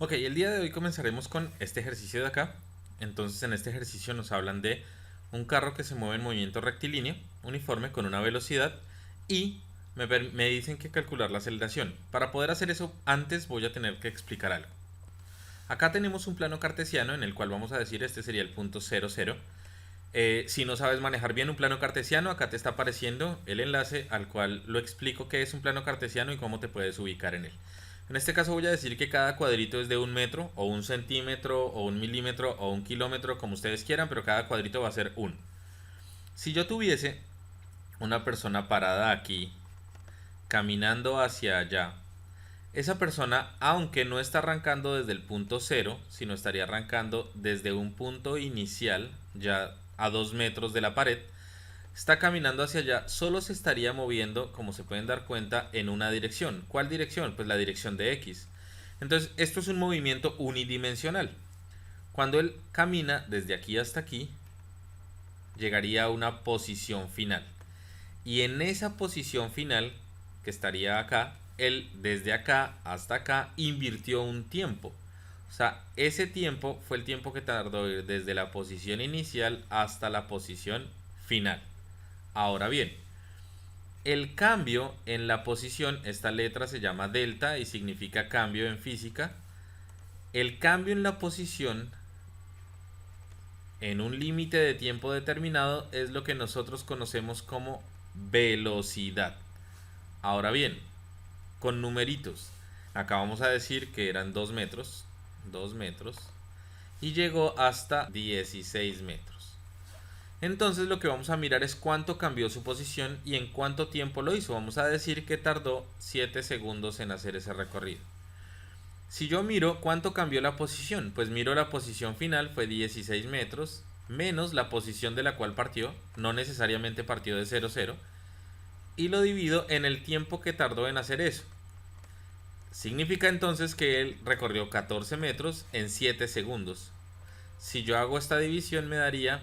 Ok, el día de hoy comenzaremos con este ejercicio de acá. Entonces en este ejercicio nos hablan de un carro que se mueve en movimiento rectilíneo, uniforme, con una velocidad y me dicen que calcular la aceleración. Para poder hacer eso antes voy a tener que explicar algo. Acá tenemos un plano cartesiano en el cual vamos a decir este sería el punto 0, 0. Si no sabes manejar bien un plano cartesiano, acá te está apareciendo el enlace al cual lo explico qué es un plano cartesiano y cómo te puedes ubicar en él. En este caso voy a decir que cada cuadrito es de 1 metro, o 1 centímetro, o 1 milímetro, o 1 kilómetro, como ustedes quieran, pero cada cuadrito va a ser 1. Si yo tuviese una persona parada aquí, caminando hacia allá, esa persona, aunque no está arrancando desde el punto 0, sino estaría arrancando desde un punto inicial, ya a 2 metros de la pared, está caminando hacia allá, solo se estaría moviendo, como se pueden dar cuenta, en una dirección. ¿Cuál dirección? Pues la dirección de X. Entonces, esto es un movimiento unidimensional. Cuando él camina desde aquí hasta aquí, llegaría a una posición final. Y en esa posición final, que estaría acá, él desde acá hasta acá invirtió un tiempo. O sea, ese tiempo fue el tiempo que tardó ir desde la posición inicial hasta la posición final. Ahora bien, el cambio en la posición, esta letra se llama delta y significa cambio en física. El cambio en la posición en un límite de tiempo determinado es lo que nosotros conocemos como velocidad. Ahora bien, con numeritos, acá vamos a decir que eran 2 metros, 2 metros, y llegó hasta 16 metros. Entonces lo que vamos a mirar es cuánto cambió su posición y en cuánto tiempo lo hizo. Vamos a decir que tardó 7 segundos en hacer ese recorrido. Si yo miro cuánto cambió la posición, pues miro la posición final fue 16 metros menos la posición de la cual partió, no necesariamente partió de 0, 0, y lo divido en el tiempo que tardó en hacer eso. Significa entonces que él recorrió 14 metros en 7 segundos. Si yo hago esta división me daría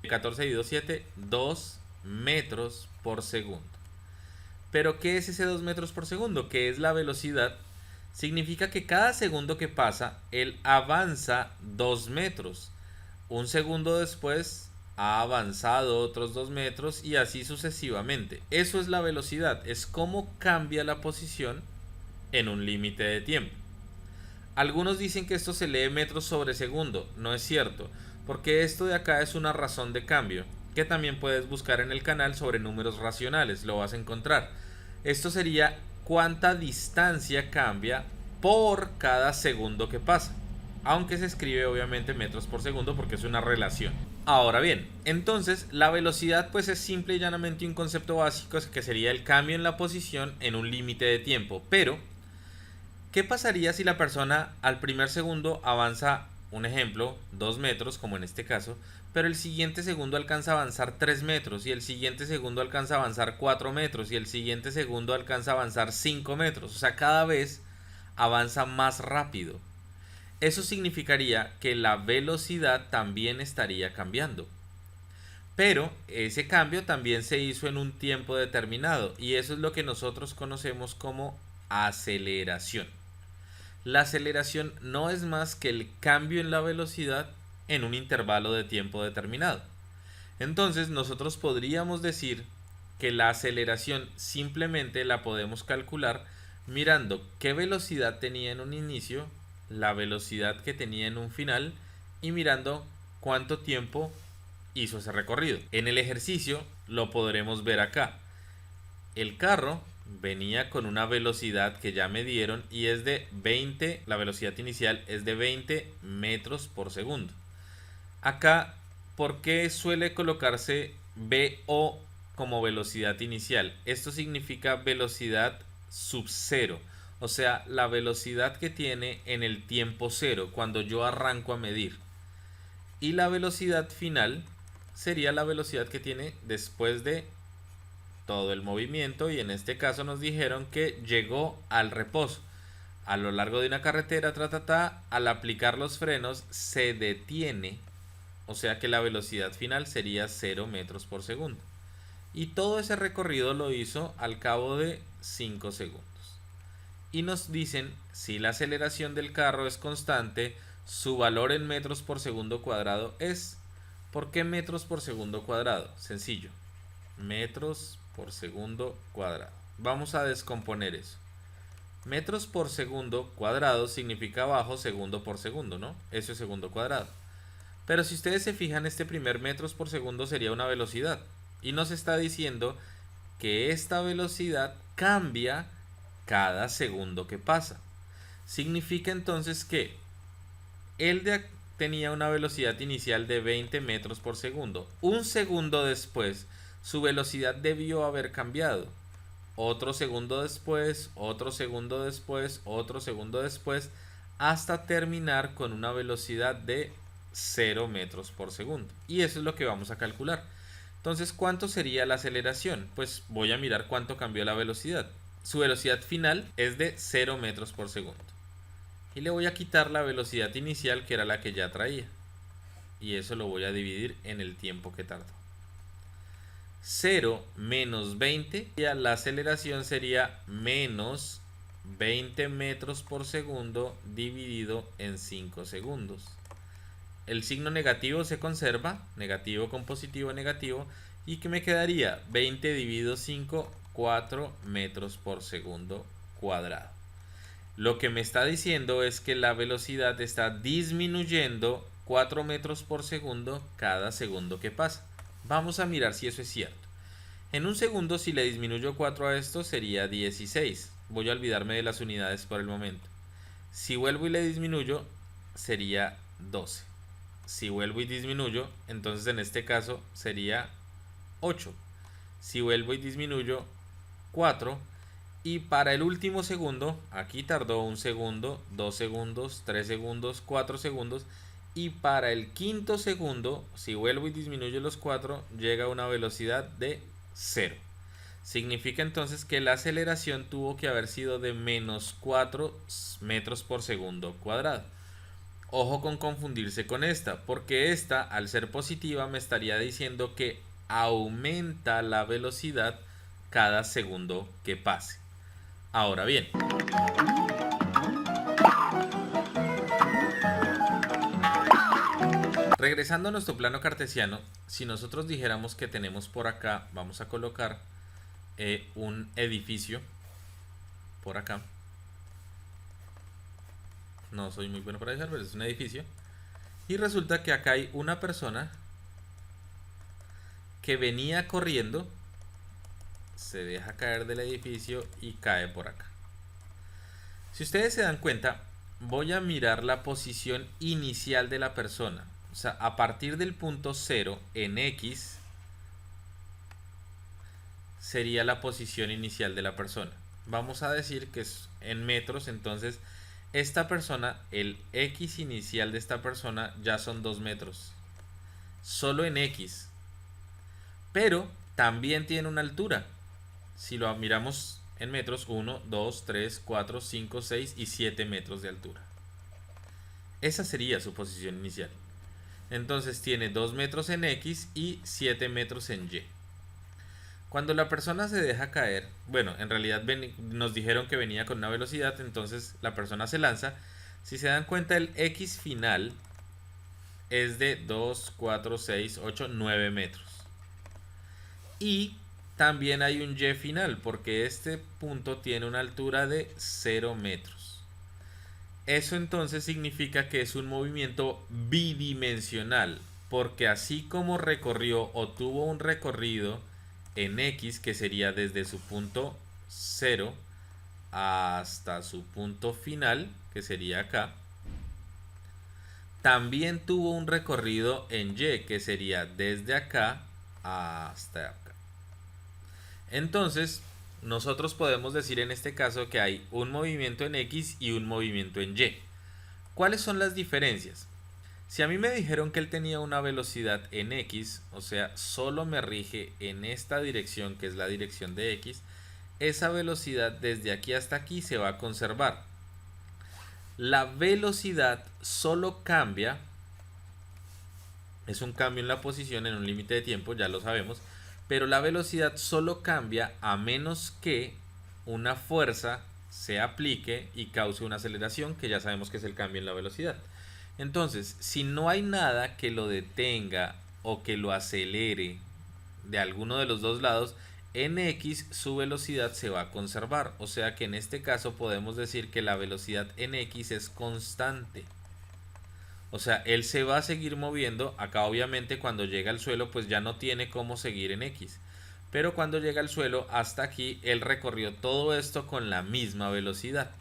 14 dividido 7, 2 metros por segundo. Pero ¿qué es ese 2 metros por segundo? ¿Qué es la velocidad? Significa que cada segundo que pasa, él avanza 2 metros. Un segundo después ha avanzado otros 2 metros y así sucesivamente. Eso es la velocidad, es cómo cambia la posición en un límite de tiempo. Algunos dicen que esto se lee metros sobre segundo, no es cierto, porque esto de acá es una razón de cambio, que también puedes buscar en el canal sobre números racionales, lo vas a encontrar. Esto sería cuánta distancia cambia por cada segundo que pasa, aunque se escribe obviamente metros por segundo porque es una relación. Ahora bien, entonces la velocidad pues es simple y llanamente un concepto básico que sería el cambio en la posición en un límite de tiempo, pero ¿qué pasaría si la persona al primer segundo avanza, un ejemplo, 2 metros, como en este caso, pero el siguiente segundo alcanza a avanzar 3 metros, y el siguiente segundo alcanza a avanzar 4 metros, y el siguiente segundo alcanza a avanzar 5 metros? O sea, cada vez avanza más rápido. Eso significaría que la velocidad también estaría cambiando. Pero ese cambio también se hizo en un tiempo determinado, y eso es lo que nosotros conocemos como aceleración. La aceleración no es más que el cambio en la velocidad en un intervalo de tiempo determinado. Entonces nosotros podríamos decir que la aceleración simplemente la podemos calcular mirando qué velocidad tenía en un inicio, la velocidad que tenía en un final y mirando cuánto tiempo hizo ese recorrido. En el ejercicio lo podremos ver acá. El carro venía con una velocidad que ya me dieron y es de 20, la velocidad inicial es de 20 metros por segundo. Acá, ¿por qué suele colocarse VO como velocidad inicial? Esto significa velocidad sub cero, o sea, la velocidad que tiene en el tiempo cero, cuando yo arranco a medir. Y la velocidad final sería la velocidad que tiene después de todo el movimiento, y en este caso nos dijeron que llegó al reposo. A lo largo de una carretera, al aplicar los frenos se detiene, o sea que la velocidad final sería 0 metros por segundo. Y todo ese recorrido lo hizo al cabo de 5 segundos. y nos dicen si la aceleración del carro es constante, su valor en metros por segundo cuadrado es. ¿Por qué metros por segundo cuadrado? Sencillo, metros por segundo cuadrado. Vamos a descomponer eso. Metros por segundo cuadrado significa abajo segundo por segundo, ¿no? Eso es segundo cuadrado. Pero si ustedes se fijan, este primer metros por segundo sería una velocidad. Y nos está diciendo que esta velocidad cambia cada segundo que pasa. Significa entonces que él tenía una velocidad inicial de 20 metros por segundo. Un segundo después, su velocidad debió haber cambiado. Otro segundo después, otro segundo después, otro segundo después, hasta terminar con una velocidad de 0 metros por segundo. Y eso es lo que vamos a calcular. Entonces, ¿cuánto sería la aceleración? Pues voy a mirar cuánto cambió la velocidad. Su velocidad final es de 0 metros por segundo. Y le voy a quitar la velocidad inicial, que era la que ya traía. Y eso lo voy a dividir en el tiempo que tardó. 0 menos 20, la aceleración sería menos 20 metros por segundo dividido en 5 segundos. El signo negativo se conserva, negativo con positivo, negativo, y que me quedaría 20 dividido 5, 4 metros por segundo cuadrado. Lo que me está diciendo es que la velocidad está disminuyendo 4 metros por segundo cada segundo que pasa. Vamos a mirar si eso es cierto. En un segundo, si le disminuyo 4 a esto, sería 16. Voy a olvidarme de las unidades por el momento. Si vuelvo y le disminuyo, sería 12. Si vuelvo y disminuyo, entonces en este caso sería 8. Si vuelvo y disminuyo, 4. Y para el último segundo, aquí tardó 1 segundo, 2 segundos, 3 segundos, 4 segundos. Y para el quinto segundo, si vuelvo y disminuyo los 4, llega a una velocidad de 0. Significa entonces que la aceleración tuvo que haber sido de menos 4 metros por segundo cuadrado. Ojo con confundirse con esta, porque esta, al ser positiva, me estaría diciendo que aumenta la velocidad cada segundo que pase. Ahora bien, regresando a nuestro plano cartesiano, si nosotros dijéramos que tenemos por acá, vamos a colocar un edificio por acá. No soy muy bueno para dibujar, pero es un edificio. Y resulta que acá hay una persona que venía corriendo, se deja caer del edificio y cae por acá. Si ustedes se dan cuenta, voy a mirar la posición inicial de la persona. O sea, a partir del punto 0 en X sería la posición inicial de la persona. Vamos a decir que es en metros, entonces esta persona, el X inicial de esta persona ya son 2 metros. Solo en X. Pero también tiene una altura. Si lo miramos en metros, 1, 2, 3, 4, 5, 6 y 7 metros de altura. Esa sería su posición inicial. Entonces tiene 2 metros en X y 7 metros en Y. Cuando la persona se deja caer, bueno, en realidad nos dijeron que venía con una velocidad, entonces la persona se lanza. Si se dan cuenta, el X final es de 2, 4, 6, 8, 9 metros. Y también hay un Y final, porque este punto tiene una altura de 0 metros. Eso entonces significa que es un movimiento bidimensional, porque así como recorrió o tuvo un recorrido en X, que sería desde su punto 0 hasta su punto final, que sería acá, también tuvo un recorrido en Y, que sería desde acá hasta acá. Entonces, nosotros podemos decir en este caso que hay un movimiento en X y un movimiento en Y. ¿Cuáles son las diferencias? Si a mí me dijeron que él tenía una velocidad en X, o sea, solo me rige en esta dirección, que es la dirección de X, esa velocidad desde aquí hasta aquí se va a conservar. La velocidad solo cambia, es un cambio en la posición en un límite de tiempo, ya lo sabemos, pero la velocidad solo cambia a menos que una fuerza se aplique y cause una aceleración, que ya sabemos que es el cambio en la velocidad. Entonces, si no hay nada que lo detenga o que lo acelere de alguno de los dos lados, en X su velocidad se va a conservar. O sea que en este caso podemos decir que la velocidad en X es constante. O sea, él se va a seguir moviendo. Acá obviamente cuando llega al suelo pues ya no tiene cómo seguir en X. Pero cuando llega al suelo, hasta aquí, él recorrió todo esto con la misma velocidad.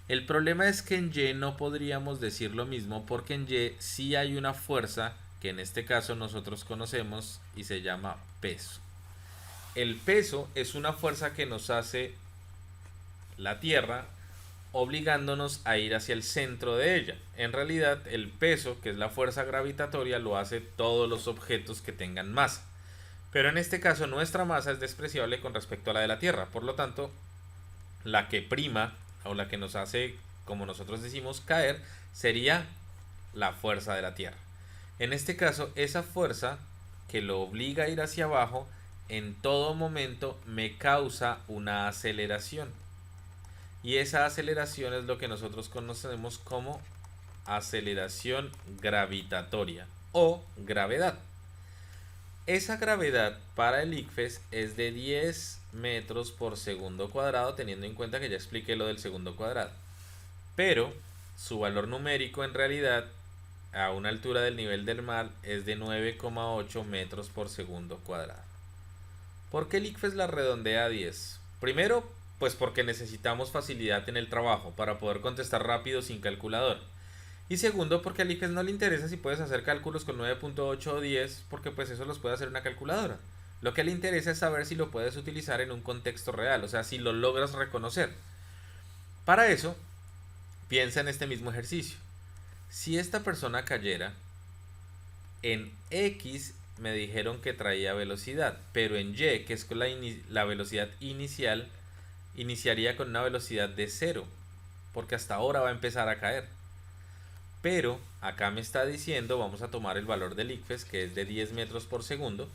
El problema es que en Y no podríamos decir lo mismo, porque en Y sí hay una fuerza que en este caso nosotros conocemos y se llama peso. El peso es una fuerza que nos hace la Tierra, obligándonos a ir hacia el centro de ella. En realidad, el peso, que es la fuerza gravitatoria, lo hace todos los objetos que tengan masa. Pero en este caso nuestra masa es despreciable con respecto a la de la Tierra. Por lo tanto, la que prima o la que nos hace, como nosotros decimos, caer, sería la fuerza de la Tierra. En este caso, esa fuerza que lo obliga a ir hacia abajo, en todo momento me causa una aceleración. Y esa aceleración es lo que nosotros conocemos como aceleración gravitatoria o gravedad. Esa gravedad para el ICFES es de 10 metros por segundo cuadrado, teniendo en cuenta que ya expliqué lo del segundo cuadrado. Pero su valor numérico en realidad a una altura del nivel del mar es de 9,8 metros por segundo cuadrado. ¿Por qué el ICFES la redondea a 10? Primero, pues porque necesitamos facilidad en el trabajo para poder contestar rápido sin calculadora. Y segundo, porque al ICFES no le interesa si puedes hacer cálculos con 9.8 o 10, porque pues eso los puede hacer una calculadora. Lo que le interesa es saber si lo puedes utilizar en un contexto real, o sea, si lo logras reconocer. Para eso, piensa en este mismo ejercicio. Si esta persona cayera, en X me dijeron que traía velocidad, pero en Y, que es la velocidad inicial, iniciaría con una velocidad de 0, porque hasta ahora va a empezar a caer. Pero acá me está diciendo, vamos a tomar el valor del ICFES, que es de 10 metros por segundo.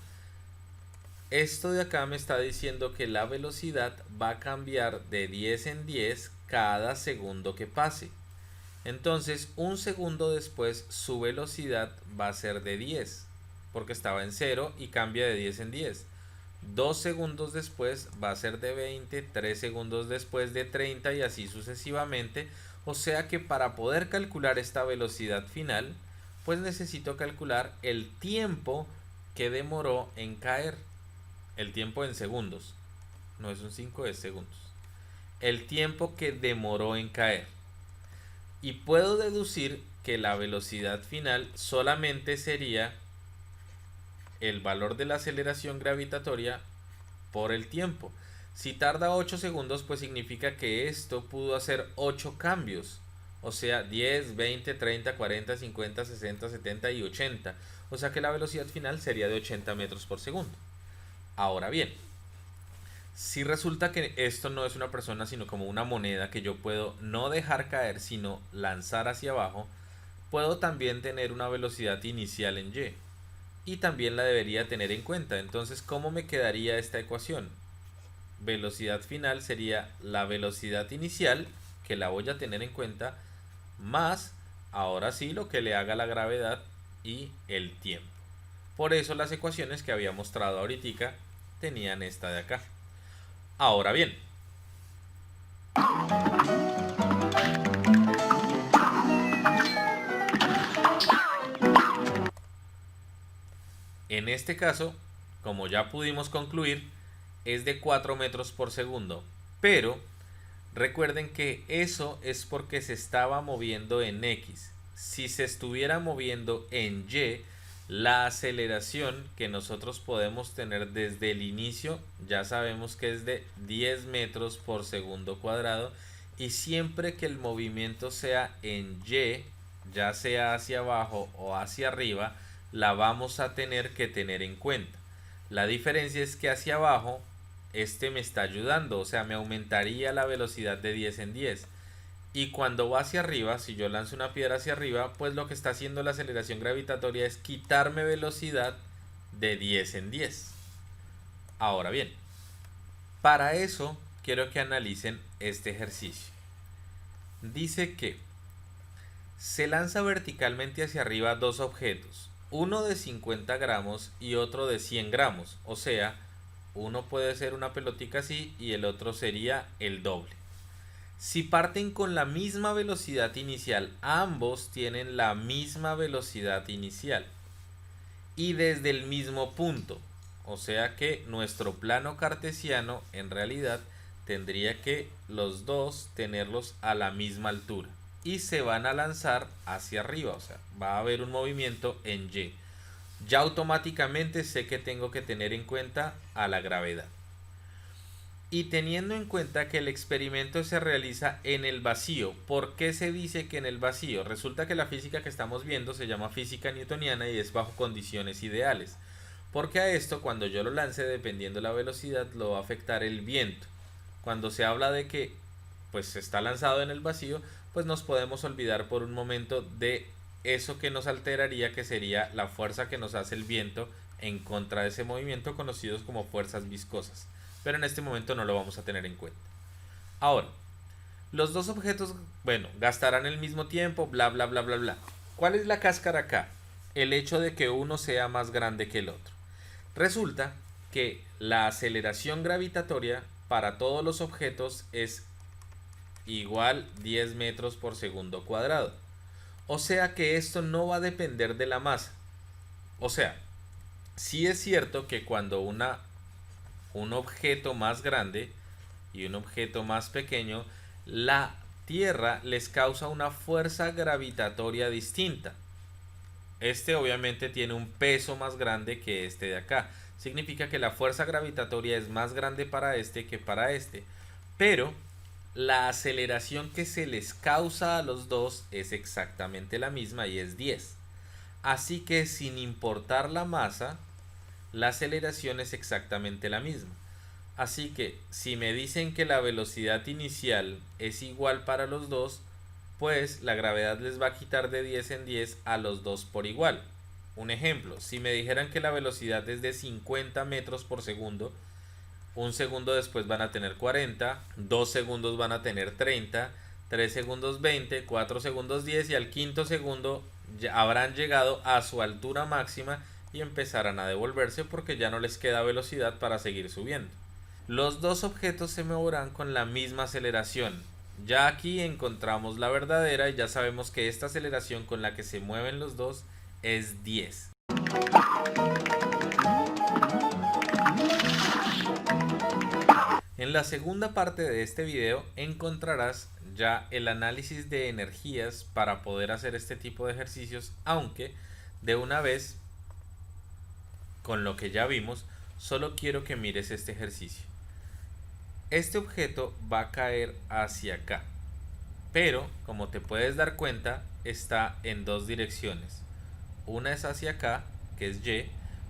Esto de acá me está diciendo que la velocidad va a cambiar de 10 en 10 cada segundo que pase. Entonces, un segundo después su velocidad va a ser de 10, porque estaba en 0 y cambia de 10 en 10. 2 segundos después va a ser de 20, 3 segundos después de 30 y así sucesivamente. O sea que para poder calcular esta velocidad final, pues necesito calcular el tiempo que demoró en caer. El tiempo en segundos. No es un 5, es segundos. El tiempo que demoró en caer. Y puedo deducir que la velocidad final solamente sería el valor de la aceleración gravitatoria por el tiempo. Si tarda 8 segundos, pues significa que esto pudo hacer 8 cambios. O sea, 10, 20, 30, 40, 50, 60, 70 y 80. O sea que la velocidad final sería de 80 metros por segundo. Ahora bien, si resulta que esto no es una persona, sino como una moneda que yo puedo no dejar caer, sino lanzar hacia abajo, puedo también tener una velocidad inicial en Y. Y también la debería tener en cuenta. Entonces, ¿cómo me quedaría esta ecuación? Velocidad final sería la velocidad inicial, que la voy a tener en cuenta, más, ahora sí, lo que le haga la gravedad y el tiempo. Por eso las ecuaciones que había mostrado ahorita tenían esta de acá. Ahora bien, en este caso, como ya pudimos concluir, es de 4 metros por segundo, pero recuerden que eso es porque se estaba moviendo en X. Si se estuviera moviendo en Y, la aceleración que nosotros podemos tener desde el inicio ya sabemos que es de 10 metros por segundo cuadrado, y siempre que el movimiento sea en Y, ya sea hacia abajo o hacia arriba, la vamos a tener que tener en cuenta. La diferencia es que hacia abajo este me está ayudando, o sea, me aumentaría la velocidad de 10 en 10. Y cuando va hacia arriba, si yo lanzo una piedra hacia arriba, pues lo que está haciendo la aceleración gravitatoria es quitarme velocidad de 10 en 10. Ahora bien, para eso quiero que analicen este ejercicio. Dice que se lanza verticalmente hacia arriba dos objetos, uno de 50 gramos y otro de 100 gramos, o sea, uno puede ser una pelotica así y el otro sería el doble. Si parten con la misma velocidad inicial, ambos tienen la misma velocidad inicial y desde el mismo punto, o sea que nuestro plano cartesiano en realidad tendría que los dos tenerlos a la misma altura y se van a lanzar hacia arriba, o sea, va a haber un movimiento en Y. Ya automáticamente sé que tengo que tener en cuenta a la gravedad. Y teniendo en cuenta que el experimento se realiza en el vacío, ¿por qué se dice que en el vacío? Resulta que la física que estamos viendo se llama física newtoniana y es bajo condiciones ideales. Porque a esto, cuando yo lo lance, dependiendo de la velocidad, lo va a afectar el viento. Cuando se habla de que pues está lanzado en el vacío, pues nos podemos olvidar por un momento de eso que nos alteraría, que sería la fuerza que nos hace el viento en contra de ese movimiento, conocidos como fuerzas viscosas. Pero en este momento no lo vamos a tener en cuenta. Ahora, los dos objetos, bueno, gastarán el mismo tiempo, bla, bla, bla, bla, bla. ¿Cuál es la cáscara acá? El hecho de que uno sea más grande que el otro. Resulta que la aceleración gravitatoria para todos los objetos es igual 10 metros por segundo cuadrado. O sea que esto no va a depender de la masa. O sea, sí es cierto que cuando un objeto más grande y un objeto más pequeño, la Tierra les causa una fuerza gravitatoria distinta. Este obviamente tiene un peso más grande que este de acá. Significa que la fuerza gravitatoria es más grande para este que para este. Pero la aceleración que se les causa a los dos es exactamente la misma y es 10. Así que sin importar la masa, la aceleración es exactamente la misma. Así que si me dicen que la velocidad inicial es igual para los dos, pues la gravedad les va a quitar de 10 en 10 a los dos por igual. Un ejemplo, si me dijeran que la velocidad es de 50 metros por segundo, un segundo después van a tener 40, 2 segundos van a tener 30, 3 segundos 20, 4 segundos 10 y al quinto segundo ya habrán llegado a su altura máxima y empezarán a devolverse porque ya no les queda velocidad para seguir subiendo. Los dos objetos se moverán con la misma aceleración. Ya aquí encontramos la verdadera y ya sabemos que esta aceleración con la que se mueven los dos es 10. En la segunda parte de este video encontrarás ya el análisis de energías para poder hacer este tipo de ejercicios, aunque de una vez, con lo que ya vimos, solo quiero que mires este ejercicio. Este objeto va a caer hacia acá, pero como te puedes dar cuenta, está en dos direcciones. Una es hacia acá, que es Y,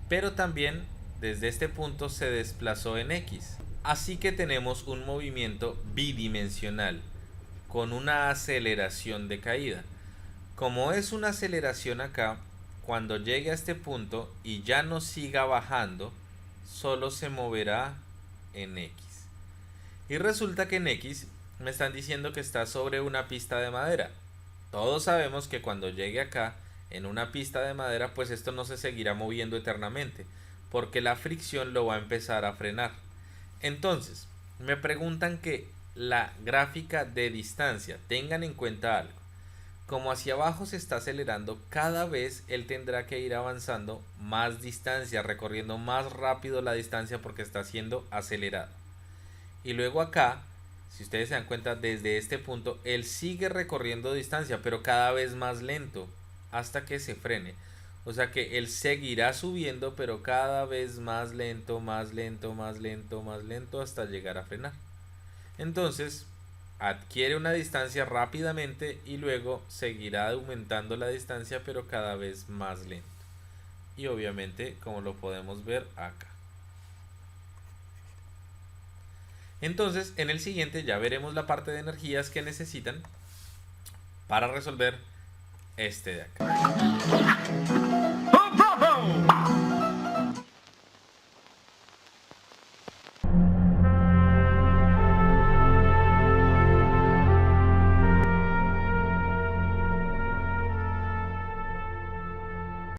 pero también desde este punto se desplazó en X. Así que tenemos un movimiento bidimensional con una aceleración de caída. Como es una aceleración acá, cuando llegue a este punto y ya no siga bajando, solo se moverá en X. Y resulta que en X me están diciendo que está sobre una pista de madera. Todos sabemos que cuando llegue acá, en una pista de madera, pues esto no se seguirá moviendo eternamente, porque la fricción lo va a empezar a frenar. Entonces, me preguntan que la gráfica de distancia, tengan en cuenta algo. Como hacia abajo se está acelerando, cada vez él tendrá que ir avanzando más distancia, recorriendo más rápido la distancia porque está siendo acelerado. Y luego acá, si ustedes se dan cuenta, desde este punto, él sigue recorriendo distancia, pero cada vez más lento, hasta que se frene. O sea que él seguirá subiendo, pero cada vez más lento, más lento, más lento, más lento, hasta llegar a frenar. Entonces, adquiere una distancia rápidamente y luego seguirá aumentando la distancia, pero cada vez más lento. Y obviamente, como lo podemos ver acá. Entonces, en el siguiente ya veremos la parte de energías que necesitan para resolver este de acá.